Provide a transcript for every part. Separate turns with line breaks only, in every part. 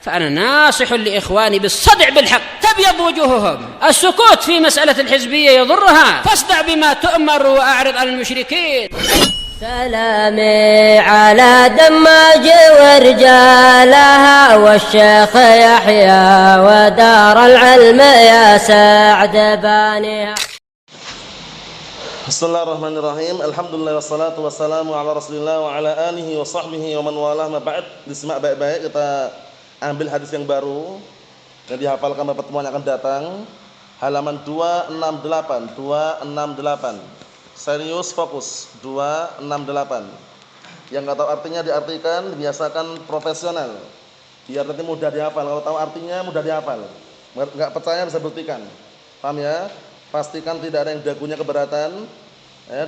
فأنا ناصح لإخواني بالصدع بالحق تبيض وجوههم. السكوت في مسألة الحزبية يضرها، فاصدع بما تؤمر وأعرض عن المشركين.
سلامي على دماج ورجالها والشيخ يحيى ودار العلم يا سعد بانيها.
Bismillahirrahmanirrahim. Alhamdulillah wassalatu wassalamu ala Rasulillah wa ala alihi wa sahbihi wa man walah ma ba'd. Disimak baik-baik, kita ambil hadis yang baru yang dihafalkan pada pertemuan yang akan datang. Halaman 268. Serius fokus 268. Yang enggak tahu artinya diartikan, dibiasakan profesional. Biar nanti mudah dihafal. Kalau tahu artinya mudah dihafal. Enggak percaya bisa buktikan. Paham ya? Pastikan tidak ada yang dagunya keberatan.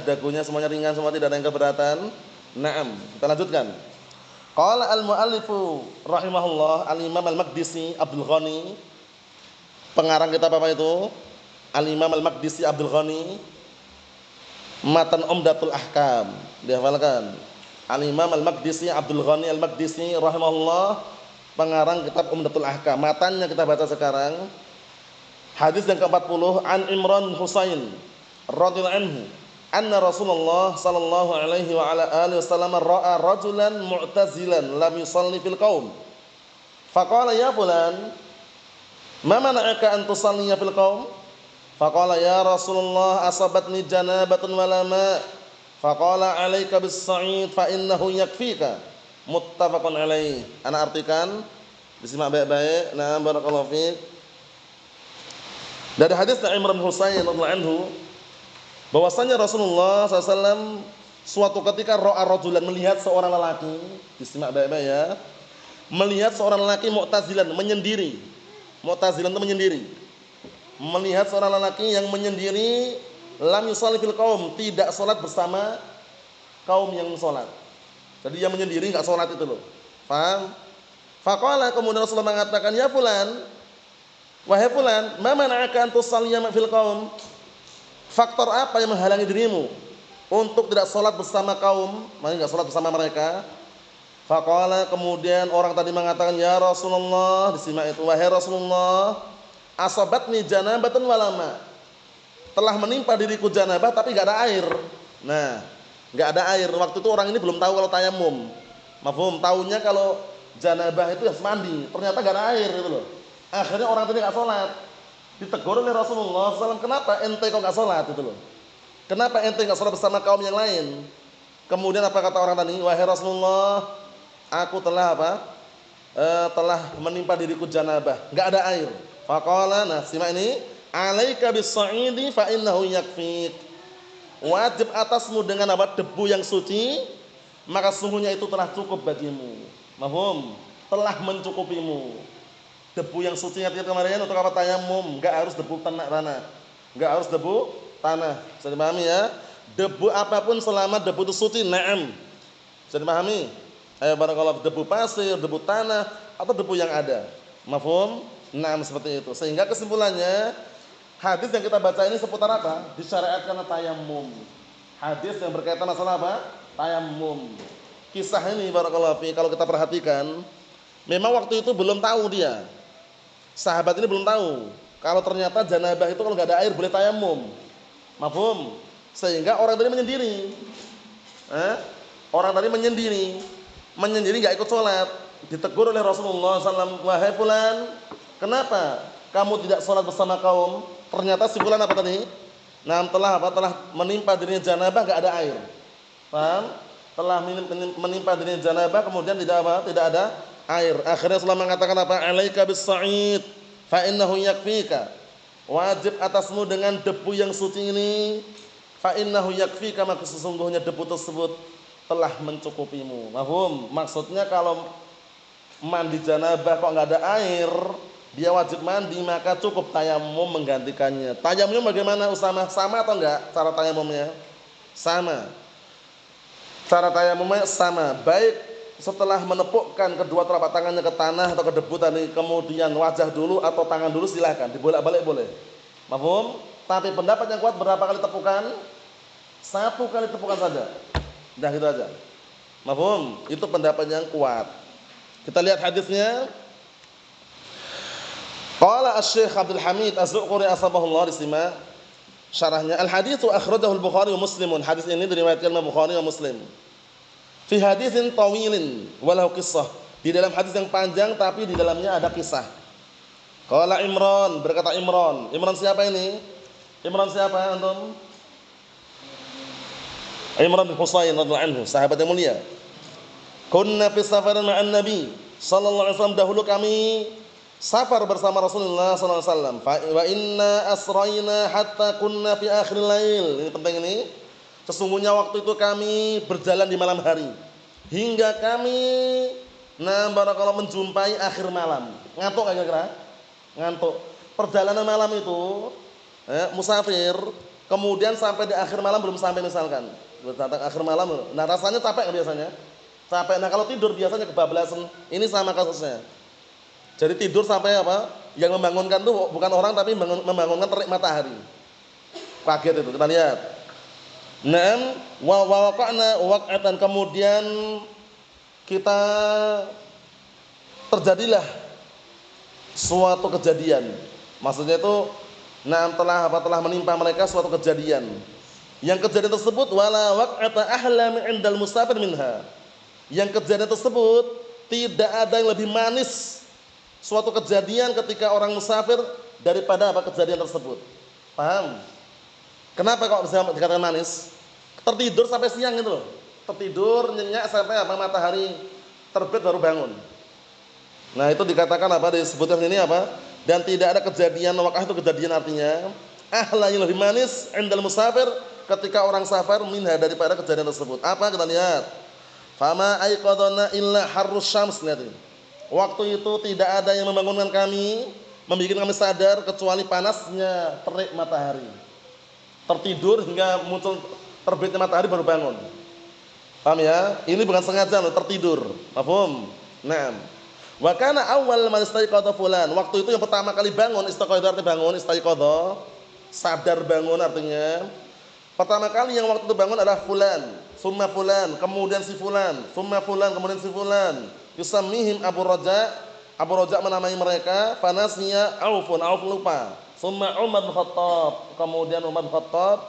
Dagunya semuanya ringan, semua tidak ada yang keberatan. Naam, kita lanjutkan. Qala al-muallifu rahimahullah al-Imam al-Maqdisi Abdul Ghani. Pengarang kitab apa itu? Al-Imam al-Maqdisi Abdul Ghani. Matan Umdatul Ahkam. Dihafalkan. Al-Imam al-Maqdisi Abdul Ghani al-Maqdisi rahimahullah, pengarang kitab Umdatul Ahkam. Matannya kita baca sekarang. Hadis yang ke-40, an Imran Husain radhiyallahu anhu anna Rasulullah sallallahu alaihi wa ala alihi wasallam ra'a rajulan mu'tazilan lam yusalli fil qaum. Faqala ya fulan, ma mana'aka an tusalliya fil qaum? Faqala ya Rasulullah asabatni janabatun wa la ma. Faqala 'alaika bis-sa'id fa innahu yakfika. Muttafaqun alaih. Ana artikan, disimak baik-baik. Nah, barakallahu fiik. Dari hadis Imran Husain radhiyallahu anhu bahwasanya Rasulullah SAW suatu ketika ra'a rajulan, melihat seorang lelaki, disimak baik-baik ya, melihat seorang lelaki mu'tazilan, menyendiri. Mu'tazilan itu menyendiri. Melihat seorang lelaki yang menyendiri, lam yusalli fil qaum, tidak salat bersama kaum yang salat. Jadi dia menyendiri enggak salat itu loh. Paham? Faqala, kemudian Rasulullah mengatakan, ya fulan, wahai fulan, ma mana'aka an tusalliya fil qaum? Faktor apa yang menghalangi dirimu untuk tidak salat bersama kaum, maknanya enggak salat bersama mereka? Faqala, kemudian orang tadi mengatakan, ya Rasulullah, disimak itu, wahai Rasulullah, asabatni janabatun wa la ma. Telah menimpa diriku janabah tapi enggak ada air. Nah, enggak ada air. Waktu itu orang ini belum tahu kalau tayamum. Mafhum? Tahunya kalau janabah itu harus mandi. Ternyata enggak ada air gitu loh. Akhirnya orang tadi nggak sholat, ditegur oleh Rasulullah SAW, kenapa ente kok nggak sholat itu loh? Kenapa ente nggak sholat bersama kaum yang lain? Kemudian apa kata orang tadi? Wahai Rasulullah, aku telah telah menimpa diriku janabah, nggak ada air. Faqala, nah simak ini, alaika bis-sa'idi fa innahu yakfik. Wajib atasmu dengan apa? Debu yang suci, maka sungguhnya itu telah cukup bagimu. Mahfum? Telah mencukupimu. Debu yang suci artinya kemarin untuk apa? Tayamum, enggak harus debu tanah. Enggak harus debu tanah. Bisa dipahami ya? Debu apapun selama debu itu suci, na'am. Bisa dipahami? Ayo barakallahu, debu pasir, debu tanah atau debu yang ada. Mafhum? Na'am, seperti itu. Sehingga kesimpulannya, hadis yang kita baca ini seputar apa? Disyariatkan tayamum. Hadis yang berkaitan masalah apa? Tayamum. Kisah ini barakallahu fi, kalau kita perhatikan, memang waktu itu belum tahu dia. Sahabat ini belum tahu kalau ternyata janabah itu kalau nggak ada air boleh tayamum. Mafhum? Sehingga orang tadi menyendiri. Orang tadi menyendiri nggak ikut sholat. Ditegur oleh Rasulullah SAW, wahai fulan, kenapa kamu tidak sholat bersama kaum? Ternyata si fulan apa tadi? Nah, telah menimpa dirinya janabah, nggak ada air. Paham? Telah menimpa dirinya janabah, kemudian tidak ada air. Akhirnya Rasulullah mengatakan apa? Alaika bis-sa'id fa innahu yakfika. Wajib atasmu dengan debu yang suci ini. Fa innahu yakfika, maka sesungguhnya debu tersebut telah mencukupimu. Mahfum? Maksudnya kalau mandi janabah kok enggak ada air, dia wajib mandi, maka cukup tayamum menggantikannya. Tayamum bagaimana Usama? Sama atau enggak cara tayamumnya? Sama. Cara tayamumnya sama. Baik setelah menepukkan kedua telapak tangannya ke tanah atau ke debu tadi, kemudian wajah dulu atau tangan dulu, silakan dibolak-balik boleh. Mafhum? Tapi pendapat yang kuat berapa kali tepukan? 1 kali tepukan saja. Dah gitu aja. Mafhum? Itu pendapat yang kuat. Kita lihat hadisnya. Qala Asy-Syaikh Abdul Hamid Az-Zuquri asbahullah disimak syarahnya. Al-haditsu akhrajahu al-Bukhari wa Muslimun. Hadis ini diriwayatkan oleh Bukhari dan Muslim. Fi haditsin tawilin walau qissah. Di dalam hadis yang panjang tapi di dalamnya ada kisah. Qala Imran, berkata Imran. Imran siapa ini? Imran siapa antum? Imran bin Husain radhiyallahu anhu, sahabat yang mulia. Kunna fi safarin ma'an Nabi sallallahu alaihi wasallam, dahulu kami safar bersama Rasulullah sallallahu alaihi wasallam. Wa inna asrayna hatta kunna fi akhiril lail. Ini penting ini. Sesungguhnya waktu itu kami berjalan di malam hari hingga kami barakallahu menjumpai akhir malam. Ngantuk enggak kira-kira? Ngantuk. Perjalanan malam itu musafir, kemudian sampai di akhir malam belum sampai misalkan. Datang akhir malam. Nah, rasanya capek enggak biasanya? Capek. Nah, kalau tidur biasanya kebablasan. Ini sama kasusnya. Jadi tidur sampai apa? Yang membangunkan itu bukan orang tapi membangunkan terik matahari. Kaget itu. Kita lihat. Naam wa waqa'na waq'atan, kemudian kita terjadilah suatu kejadian. Maksudnya itu telah menimpa mereka suatu kejadian. Yang kejadian tersebut wala waq'ata ahla min 'indal musafir minha. Yang kejadian tersebut tidak ada yang lebih manis suatu kejadian ketika orang musafir daripada apa kejadian tersebut. Paham? Kenapa kok bisa dikatakan manis? Tertidur sampai siang gitu loh. Tertidur nyenyak sampai apa matahari terbit baru bangun. Nah, itu dikatakan apa? Disebutkan ini apa? Dan tidak ada kejadian wakah, itu kejadian artinya ahla yang lebih manis indal musafir ketika orang safar minha daripada kejadian tersebut. Apa kita lihat? Fama aiqadana illa harrus syams. Lihat ini. Waktu itu tidak ada yang membangunkan kami, membuat kami sadar kecuali panasnya terik matahari. Tertidur hingga muncul terbitnya matahari baru bangun. Paham ya? Ini bukan sengaja loh, tertidur. Paham? Naam. Wa kana awwal man istayqadha fulan. Waktu itu yang pertama kali bangun, istayqadha artinya bangun, istayqadha sadar bangun artinya. Pertama kali yang waktu itu bangun adalah fulan, summa fulan, kemudian si fulan, summa fulan, kemudian si fulan. Yusammihim Abu Raja. Abu Raja menamai mereka, fanasnya Aufun, Auf lupa. Summa Umar bin Khattab, kemudian Umar bin Khattab.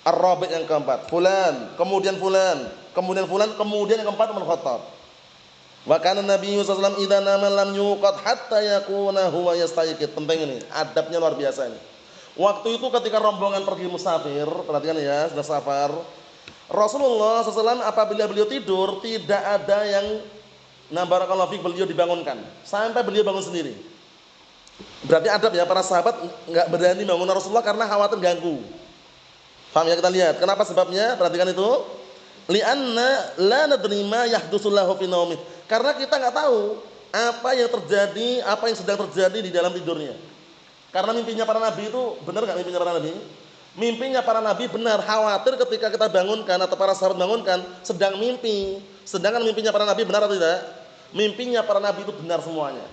Ar-Rabi' yang keempat, fulan, kemudian fulan, kemudian fulan, kemudian yang keempat Umar bin Khattab. Wa kana Nabi sallallahu alaihi wasallam idza nama lam yuqad hatta yakuna huwa yastayqid. Penting ini, adabnya luar biasa ini. Waktu itu ketika rombongan pergi musafir, perhatikan ya, sudah safar. Rasulullah SAW apabila beliau tidur tidak ada yang barakallahu fik beliau dibangunkan sampai beliau bangun sendiri. Berarti adab ya, para sahabat enggak berani bangun Rasulullah karena khawatir ganggu. Paham ya, kita lihat. Kenapa sebabnya? Perhatikan itu. Li'anna la nadri ma yahdutsu lahu fi naumih. Karena kita enggak tahu apa yang terjadi, apa yang sedang terjadi di dalam tidurnya. Karena mimpinya para nabi itu benar enggak mimpinya para nabi? Mimpinya para nabi benar. Khawatir ketika kita bangunkan atau para sahabat bangunkan sedang mimpi. Sedangkan mimpinya para nabi benar atau tidak? Mimpinya para nabi itu benar semuanya.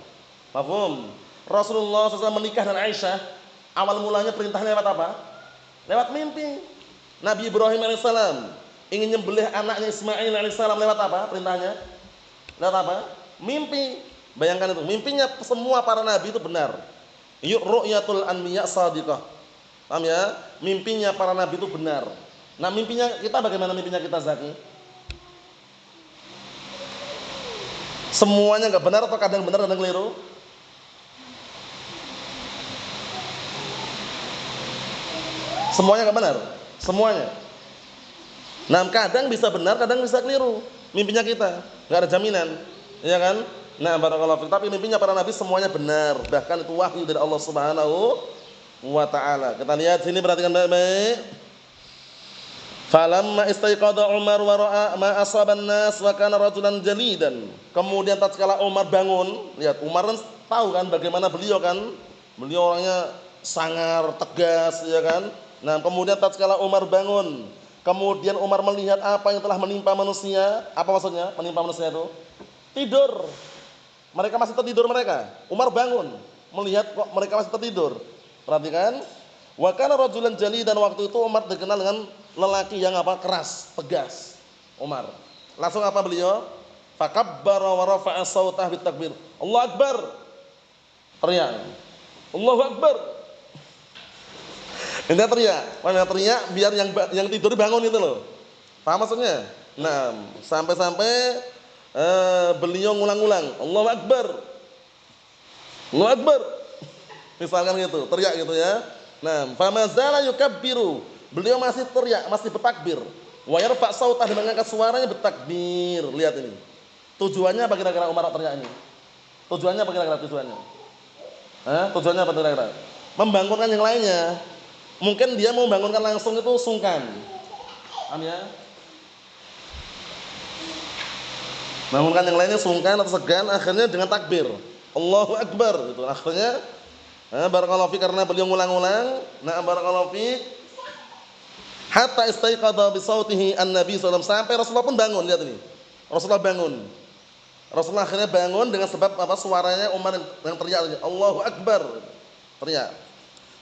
Paham? Rasulullah SAW menikah dengan Aisyah. Awal mulanya perintahnya lewat apa? Lewat mimpi. Nabi Ibrahim alaihissalam ingin nyembelih anaknya Ismail alaihissalam lewat apa perintahnya? Lewat apa? Mimpi. Bayangkan itu, mimpinya semua para nabi itu benar. Ru'yatul anbiya shadiqah. Paham ya? Mimpinya para nabi itu benar. Nah, mimpinya kita bagaimana mimpinya kita, Zaki? Semuanya enggak benar atau kadang benar kadang keliru? Semuanya enggak benar, semuanya. Nah, kadang bisa benar, kadang bisa keliru. Mimpinya kita, enggak ada jaminan, ya kan? Nah, barakallahu fiik. Tapi mimpinya para nabi semuanya benar, bahkan itu wahyu dari Allah Subhanahu wa taala. Kita lihat sini, perhatikan baik-baik. Falamma istaiqadha Umar wa ra'a ma asaban nas wa kana rajulan jalidan. Kemudian tatkala Umar bangun, lihat Umar kan tahu kan bagaimana beliau kan? Beliau orangnya sangar, tegas, ya kan? Nah, kemudian tatkala Umar bangun, kemudian Umar melihat apa yang telah menimpa manusia. Apa maksudnya menimpa manusia itu? Tidur. Mereka masih tertidur mereka. Umar bangun, melihat kok mereka masih tertidur. Perhatikan. Wa kana rajulan jali, dan waktu itu Umar dikenal dengan lelaki yang apa? Keras, tegas. Umar. Langsung apa beliau? Fakabbara wa rafa'a sautah bitakbir. Allahu Akbar. Teriak. Allahu Akbar. Intinya teriak. Mana teriak biar yang tidur bangun itu loh. Paham maksudnya? Nah, sampai-sampai beliau ngulang-ulang, Allahu Akbar. Allahu Akbar. Misalkan gitu, teriak gitu ya. Nah, famazala yukabbiru. Beliau masih teriak, masih bertakbir. Wa yarfa' sautah, mengangkat suaranya bertakbir. Lihat ini. Tujuannya apa kira-kira Umar teriak ini? Tujuannya apa kira-kira tujuannya? Tujuannya apa kira-kira? Membangunkan yang lainnya. Mungkin dia mau membangunkan langsung itu sungkan. Paham ya? Bangunkan yang lainnya sungkan atau segan, akhirnya dengan takbir. Allahu Akbar gitu. Akhirnya barakallahu fi, karena beliau ngulang-ulang. Nah, barakallahu fi, hatta istaiqadha bi sautihi an-nabi sallallahu alaihi wasallam, sampai Rasulullah pun bangun. Lihat ini. Rasulullah bangun. Rasulullah akhirnya bangun dengan sebab apa? Suaranya Umar yang teriak, Allahu Akbar. Teriak.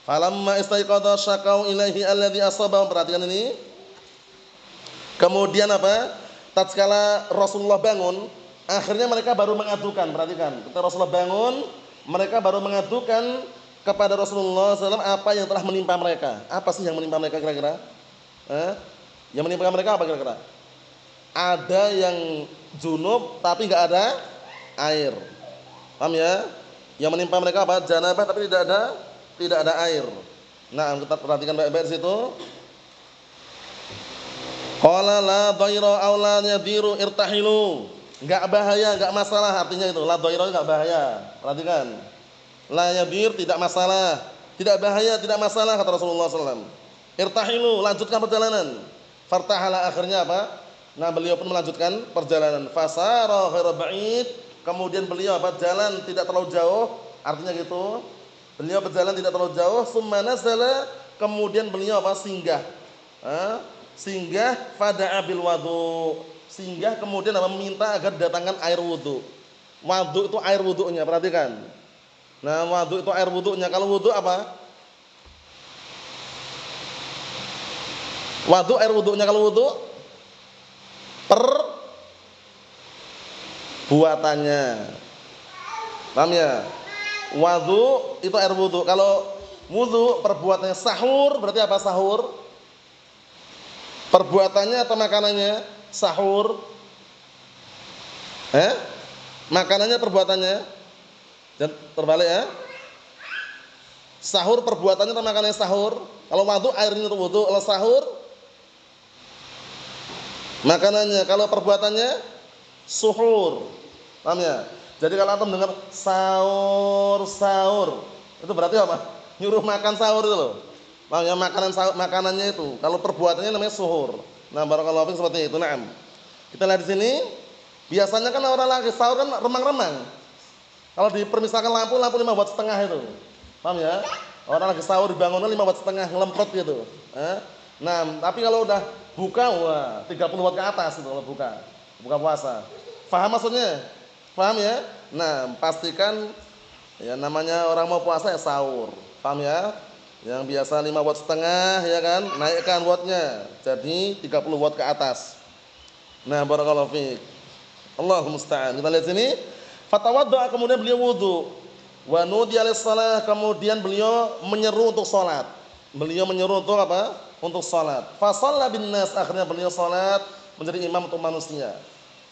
Falamma istaiqadha syakau ilaihi alladhi asabahum. Perhatikan ini. Kemudian apa? Tatkala Rasulullah bangun, akhirnya mereka baru mengadukan. Perhatikan. Ketika Rasulullah bangun, mereka baru mengadukan kepada Rasulullah SAW apa yang telah menimpa mereka. Apa sih yang menimpa mereka kira-kira? Yang menimpa mereka apa kira-kira? Ada yang junub tapi nggak ada air. Paham ya? Yang menimpa mereka apa? Janabah tapi tidak ada air. Nah, kita perhatikan baik-baik di situ. Qala la dhaira aw la yadiru irtahilu. Enggak bahaya, enggak masalah, artinya itu. La dhaira enggak bahaya. Perhatikan. La yadir tidak masalah, tidak bahaya, tidak masalah kata Rasulullah SAW. Irtahilu, lanjutkan perjalanan. Fartahala, akhirnya apa? Nah, beliau pun melanjutkan perjalanan. Fasara ghairu ba'id, kemudian beliau apa? Jalan tidak terlalu jauh, artinya gitu. Beliau berjalan tidak terlalu jauh, summa nazala, kemudian beliau apa? Singgah. Singgah fada'a bil wudu. Singgah kemudian apa? Meminta agar datangkan air wudu. Wudu itu air wudunya, perhatikan. Nah, wudu itu air wudunya. Kalau wudu apa? Wudu air wudunya, kalau wudu perbuatannya. Paham ya? Wudu itu air wudu. Kalau wudu perbuatannya, sahur berarti apa sahur? Perbuatannya atau makanannya? Sahur. Makanannya perbuatannya? Dan terbalik ya. Sahur perbuatannya atau makanannya sahur? Kalau wudu airnya itu wudu, kalau sahur makanannya, kalau perbuatannya suhur. Paham ya? Jadi kalau antum dengar sahur, itu berarti apa? Nyuruh makan sahur itu loh. Paham ya? Makanannya itu. Kalau perbuatannya namanya suhur. Nah, barakallahu fiik seperti itu. Naam. Kita lihat di sini, biasanya kan orang lagi sahur kan remang-remang. Kalau dipermisalkan lampu 5 watt setengah itu. Paham ya? Orang lagi sahur dibangunkan 5 watt setengah, ngelemprot gitu. Nah, tapi kalau udah buka, wah 30 watt ke atas itu kalau buka puasa. Paham maksudnya? Paham ya? Nah, pastikan ya namanya orang mau puasa ya sahur. Paham ya? Yang biasa 5 watt setengah ya kan, naikkan wattnya jadi 30 watt ke atas. Nah, barakallahu fiik. Allahumma musta'an. Kita lihat sini. Fatawadda, kemudian beliau wudu. Wa nudiya lis-shalah, kemudian beliau menyeru untuk salat. Beliau menyeru untuk apa? Untuk salat. Fa shalla bin nas, akhirnya beliau salat menjadi imam untuk manusia.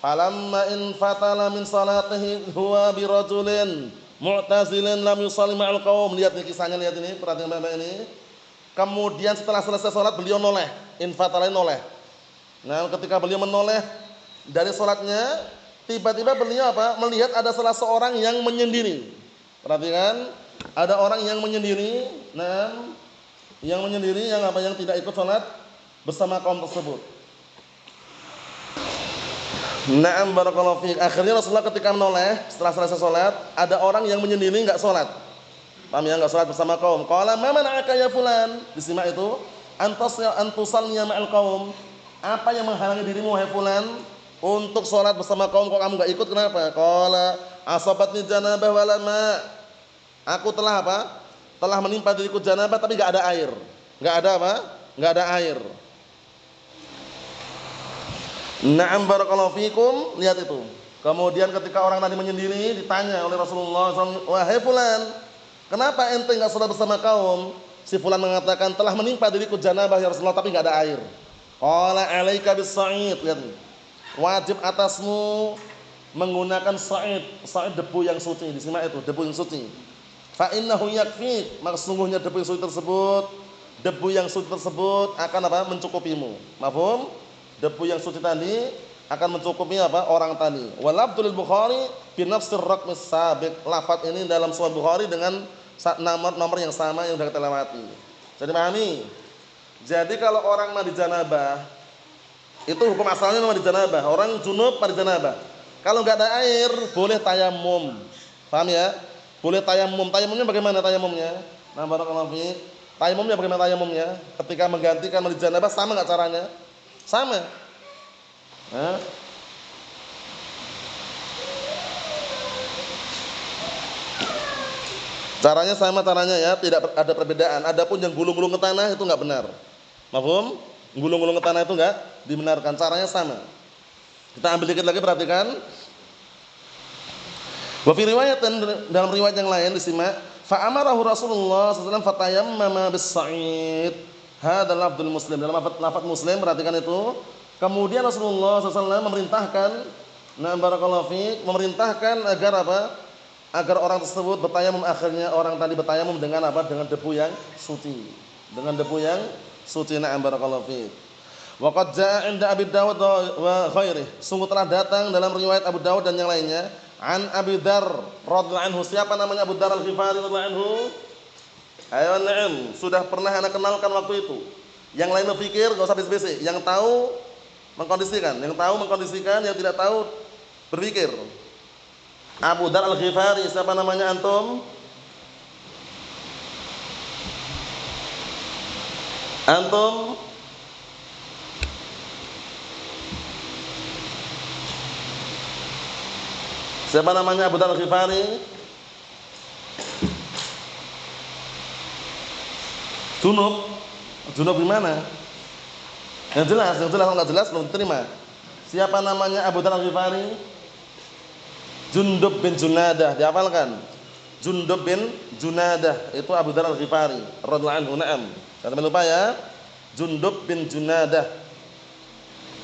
Falamma in fatala min salatihi huwa bi rajulin mu'tazilin lam yusalli ma'al qaum. Lihat nih kisahnya, lihat ini, perhatikan baik-baik ini. Kemudian setelah selesai salat beliau noleh, in fatala noleh. Nah, ketika beliau menoleh dari salatnya, tiba-tiba beliau apa? Melihat ada salah seorang yang menyendiri. Perhatikan, ada orang yang menyendiri. Nah, yang menyendiri, yang apa? Yang tidak ikut salat bersama kaum tersebut. Na'am barakallahu fiik. Akhirnya Rasulullah ketika menoleh setelah selesai salat, ada orang yang menyendiri enggak salat. Paham ya? Enggak salat bersama kaum. Qala ma mana'aka ya fulan? Disimak itu, antusalliya ma'al qaum. Apa yang menghalangi dirimu wahai fulan untuk salat bersama kaum, kok kamu enggak ikut, kenapa? Qala asabatni janabah wala ma. Aku telah apa? Telah menimpa diriku janabah tapi enggak ada air. Enggak ada apa? Enggak ada air. Na'am barakallahu fikum. Lihat itu. Kemudian ketika orang tadi menyendiri ditanya oleh Rasulullah SAW, wahai fulan, Kenapa ente enggak salat bersama kaum? Si fulan mengatakan, telah menimpa diriku janabah ya Rasulullah, tapi enggak ada air. Qala 'alaika bis-sa'id. Lihat nih. Wajib atasmu menggunakan sa'id debu yang suci. Disimak itu, debu yang suci. Fa innahu yakfi, maka sesungguhnya debu yang suci tersebut akan apa? Mencukupimu. Mafhum? Debu yang suci tadi akan mencukupi apa? Orang tadi. Wal Abdul Bukhari bi nafsir raqmis sabiq. Lafaz ini dalam Sahih Bukhari dengan nomor yang sama yang sudah kita lewati. Jadi pahami? Jadi kalau orang mandi janabah, itu hukum asalnya mandi janabah. Orang junub mandi janabah. Kalau enggak ada air, boleh tayamum. Paham ya? Boleh tayamum. Tayamumnya bagaimana tayamumnya? Nah, barakallahu fiik. Tayamumnya bagaimana tayamumnya? Ketika menggantikan mandi janabah sama enggak caranya? Sama. Nah. Caranya sama caranya ya, tidak ada perbedaan. Adapun yang gulung-gulung ke tanah itu enggak benar. Mafhum? Gulung-gulung ke tanah itu enggak dibenarkan. Caranya sama. Kita ambil dikit lagi, perhatikan. Wa fi riwayatan, dalam riwayat yang lain disimak, fa amarahu Rasulullah sallallahu alaihi wasallam fatayammama bis-sa'id. Hadzal lafdzul Muslim. Dalam lafaz Muslim, perhatikan itu. Kemudian Rasulullah sallallahu alaihi wasallam memerintahkan, na barakallahu fiik, memerintahkan agar apa? Agar orang tersebut bertayamum. Akhirnya orang tadi bertayamum dengan apa? Dengan debu yang suci. Dengan debu yang suci. Na barakallahu fiik. Wa qad jaa'a 'inda Abi Dawud wa ghairihi. Sungguh telah datang dalam riwayat Abu Dawud dan yang lainnya, an Abi Dzar radhiyallahu anhu. Siapa namanya Abu Dzar Al-Ghifari radhiyallahu anhu? Ayo na'am, sudah pernah ana kenalkan waktu itu. Yang lain berpikir enggak usah bisik-bisik. Yang tahu mengkondisikan, yang tidak tahu berpikir. Abu Dzar Al-Ghifari, siapa namanya antum? Antum? Siapa namanya Abu Dzar Al-Ghifari? Junub gimana? Yang jelas kalau enggak jelas belum terima. Siapa namanya Abu Dzar Al-Ghifari? Jundub bin Junadah, dihafalkan. Jundub bin Junadah itu Abu Dzar Al-Ghifari radhiyallahu anhu. Na'am. Jangan lupa ya. Jundub bin Junadah.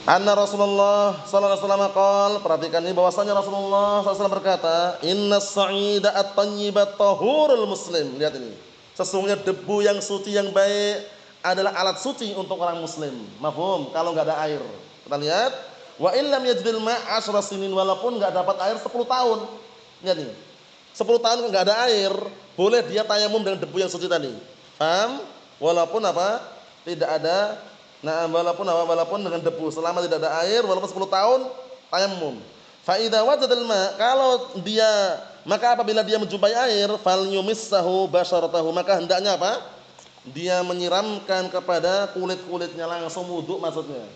Anna Rasulullah sallallahu alaihi wasallam qaal, perhatikan ini bahwasanya Rasulullah sallallahu alaihi wasallam berkata, "Innas sa'ida at-thayyibat tahurul muslim." Lihat ini. Sesungguhnya debu yang suci yang baik adalah alat suci untuk orang muslim. Mafhum? Kalau enggak ada air. Kita lihat, wa illam yajidil ma' 10 sinin, walaupun enggak dapat air 10 tahun. Lihat nih. 10 tahun enggak ada air, boleh dia tayamum dengan debu yang suci tadi. Paham? Walaupun apa? Tidak ada. Nah, walaupun dengan debu, selama tidak ada air, walaupun 10 tahun tayamum. Fa idza wajadal ma', maka apabila dia menjumpai air, fal yumissahu basharatahu, maka hendaknya apa? Dia menyiramkan kepada kulit-kulitnya, langsung wudu maksudnya.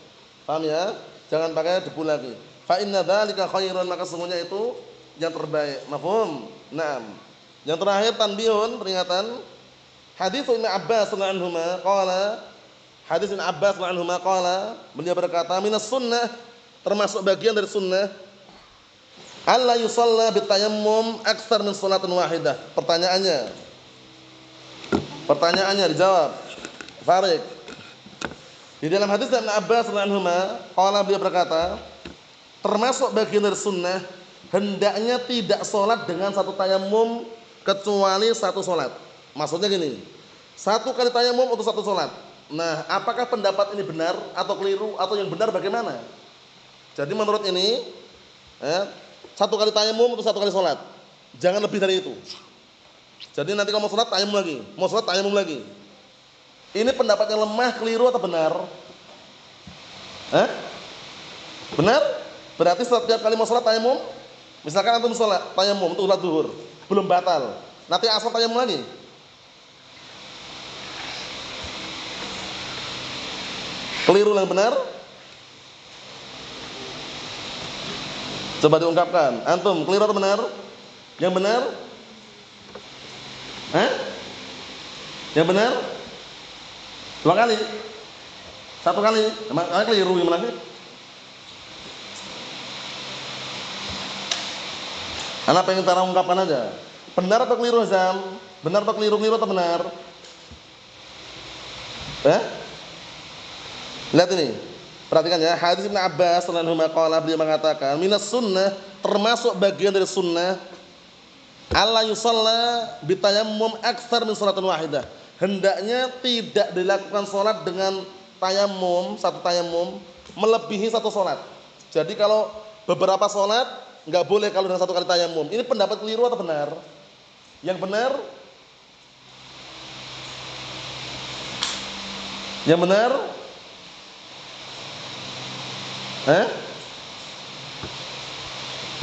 Paham ya? Jangan pakai debu lagi. Fa inna dzalika khairun, maka sesungguhnya itu yang terbaik. Mafhum? Naam. Yang terakhir tanbihun, peringatan. Hadits Ibnu Abbas radhiyallahu anhuma qala, hadits Ibnu Abbas radhiyallahu anhuma qala, beliau berkata, minas sunnah, termasuk bagian dari sunnah, alla yusalla bitayammum aktsar min shalatin wahidah. Pertanyaannya dijawab. Farid. Di dalam hadis Ibnu Abbas radhiyallahu anhuma, qala, beliau berkata, termasuk bagian dari sunnah, hendaknya tidak salat dengan satu tayammum kecuali satu salat. Maksudnya gini, satu kali tayamum untuk satu salat. Nah, apakah pendapat ini benar atau keliru, atau yang benar bagaimana? Jadi menurut ini, satu kali tayamum untuk satu kali salat. Jangan lebih dari itu. Jadi nanti kalau mau salat tayamum lagi, mau salat tayamum lagi. Ini pendapat yang lemah, keliru atau benar? Benar? Berarti setiap kali mau salat tayamum, misalkan antum salat tayamum untuk salat zuhur, belum batal. Nanti asal tayamum lagi. Keliru yang benar? Coba diungkapkan. Antum keliru atau benar? Yang benar? Yang benar? 2 kali? 1 kali? Emang keliru gimana sih? Anak pengen cara ungkapkan aja. Benar atau keliru, Zam? Benar atau keliru atau benar? Lihat ini. Perhatikan ya, hadis Ibnu Abbas radhiyallahu anhu qala, beliau mengatakan, minas sunnah, termasuk bagian dari sunnah, alla yusalla bitayammum aktsar min salatin wahidah. Hendaknya tidak dilakukan salat dengan tayammum, satu tayammum melebihi satu salat. Jadi kalau beberapa salat enggak boleh kalau dengan satu kali tayammum. Ini pendapat keliru atau benar? Yang benar? Yang benar?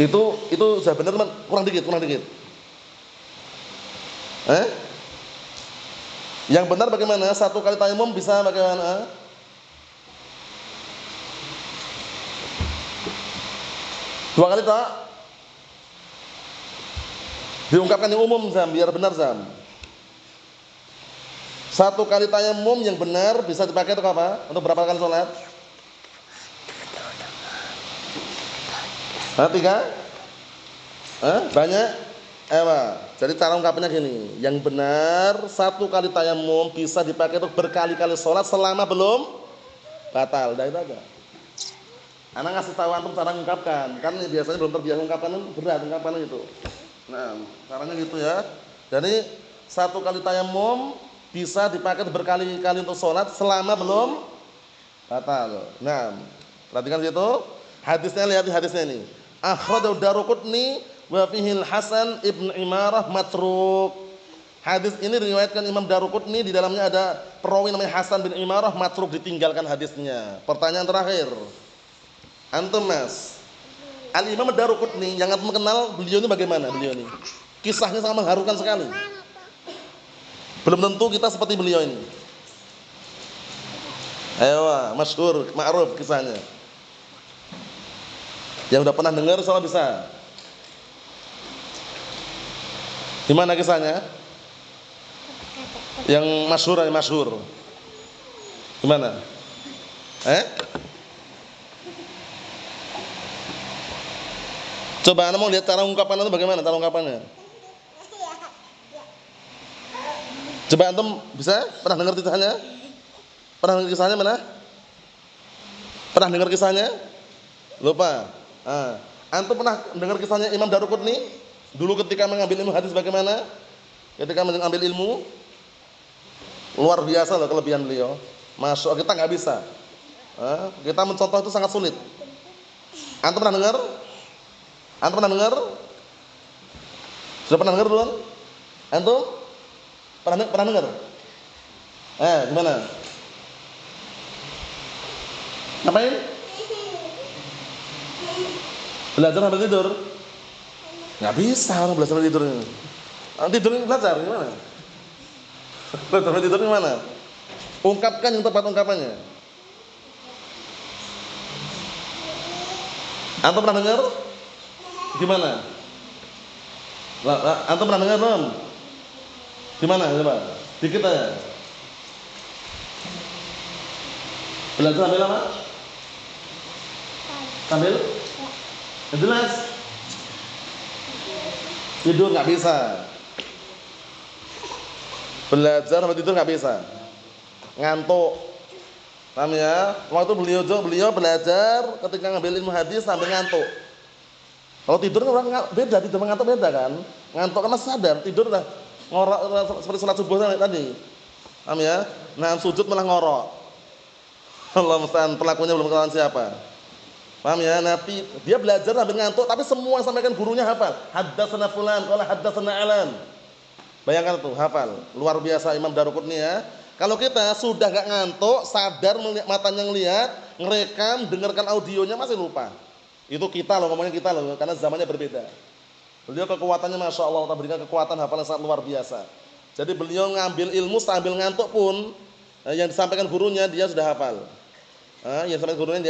Itu sudah benar, kurang dikit. Yang benar bagaimana? Satu kali tayammum bisa bagaimana? Dua kali tak? Diungkapkan yang umum Zam, biar benar Zam. Satu kali tayammum yang benar bisa dipakai untuk apa? Untuk berapa kali sholat? Tiga? Banyak? Jadi cara ungkapnya gini, yang benar satu kali tayammum bisa dipakai untuk berkali-kali sholat selama belum batal. Dah itu aja. Anak ngasih tahu antum cara mengungkapkan, kan biasanya belum terbiasa ungkapan, berat ungkapan itu. Nah, caranya gitu ya. Jadi satu kali tayammum bisa dipakai berkali-kali untuk sholat selama belum batal. Nah, perhatikan situ. Hadisnya, lihat di hadisnya ini. Akhrajahu Daruqutni wa fihi Hasan ibn Imarah matruk. Hadis ini diriwayatkan Imam Daruqutni, di dalamnya ada perawi namanya Hasan bin Imarah matruk, ditinggalkan hadisnya. Pertanyaan terakhir. Antum Mas, Al-Imam Daruqutni yang antum kenal, beliau ini bagaimana beliau ini? Kisahnya sangat mengharukan sekali. Belum tentu kita seperti beliau ini. Ayo, masyhur, ma'ruf kisahnya. Yang udah pernah dengar soal bisa. Gimana kisahnya? Yang masyhur. Gimana? Coba Anda mau lihat cara ungkapan itu bagaimana cara ungkapannya? Coba antum bisa? Pernah dengar kisahnya? Pernah dengar kisahnya mana? Pernah dengar kisahnya? Lupa. Antum pernah dengar kisahnya Imam Daruqutni? Dulu ketika mengambil ilmu hadis bagaimana? Ketika mengambil ilmu, luar biasa loh kelebihan beliau. Masya Allah, kita nggak bisa. Kita mencontoh itu sangat sulit. Antum pernah dengar? Antum pernah dengar? Sudah pernah dengar belum? Antum? Pernah dengar? Gimana? Ngapain? Belajar sambil tidur? Nggak bisa orang belajar sambil tidur. Tidur belajar gimana? Belajar sambil tidur gimana? Ungkapkan yang tepat ungkapannya. Antum pernah dengar? Gimana? Antum pernah dengar belum? Gimana? Coba dikit aja. Belajar sambil apa? Sambil? Jelas. Tidur nggak bisa. Belajar sambil tidur nggak bisa. Ngantuk. Paham ya? Waktu beliau belajar ketika ngambil ilmu hadis sambil ngantuk. Kalau tidur kan beda, tidur ngantuk beda kan? Ngantuk kan masih sadar, tidur lah ngorok seperti sholat subuh tadi. Paham ya? Nah, sujud malah ngorok. Allah musta'an, pelakunya belum ketahuan siapa. Paham ya? Nanti dia belajar sambil ngantuk, tapi semua yang sampaikan gurunya hafal. Haddatsana fulan, qala haddatsana alan. Bayangkan tuh, hafal. Luar biasa Imam Daruqutni ya. Kalau kita sudah enggak ngantuk, sadar matanya ngelihat, ngerekam, dengarkan audionya masih lupa. Itu kita loh, ngomongnya kita loh, karena zamannya berbeda. Beliau kekuatannya Masya Allah, Allah berikan kekuatan hafalan sangat luar biasa. Jadi beliau ngambil ilmu sambil ngantuk pun, yang disampaikan gurunya dia sudah hafal. Yang disampaikan gurunya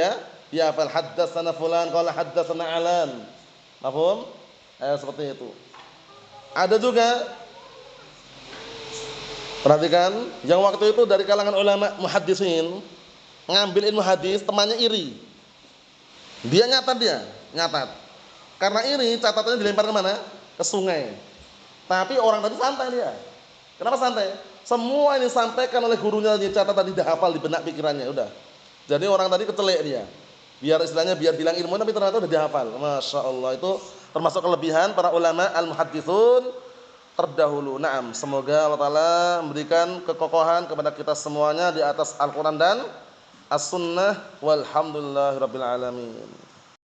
dia hafal. Haddatsana fulan, qala haddatsana alan. Mafhum? Seperti itu. Ada juga, perhatikan, yang waktu itu dari kalangan ulama muhaddisin ngambil ilmu hadis, temannya iri. Dia nyatat. Karena iri, catatannya dilempar ke mana? Ke sungai. Tapi orang tadi santai dia. Kenapa santai? Semua ini disampaikan oleh gurunya, dicatat tadi, dah hafal di benak pikirannya, udah. Jadi orang tadi kecelek dia. Biar istilahnya biar bilang ilmu tapi ternyata udah dihafal. Masya Allah, itu termasuk kelebihan para ulama al-muhadditsun terdahulu. Naam, semoga Allah Ta'ala memberikan kekokohan kepada kita semuanya di atas Al-Quran dan As-Sunnah. Walhamdulillahirabbil alamin.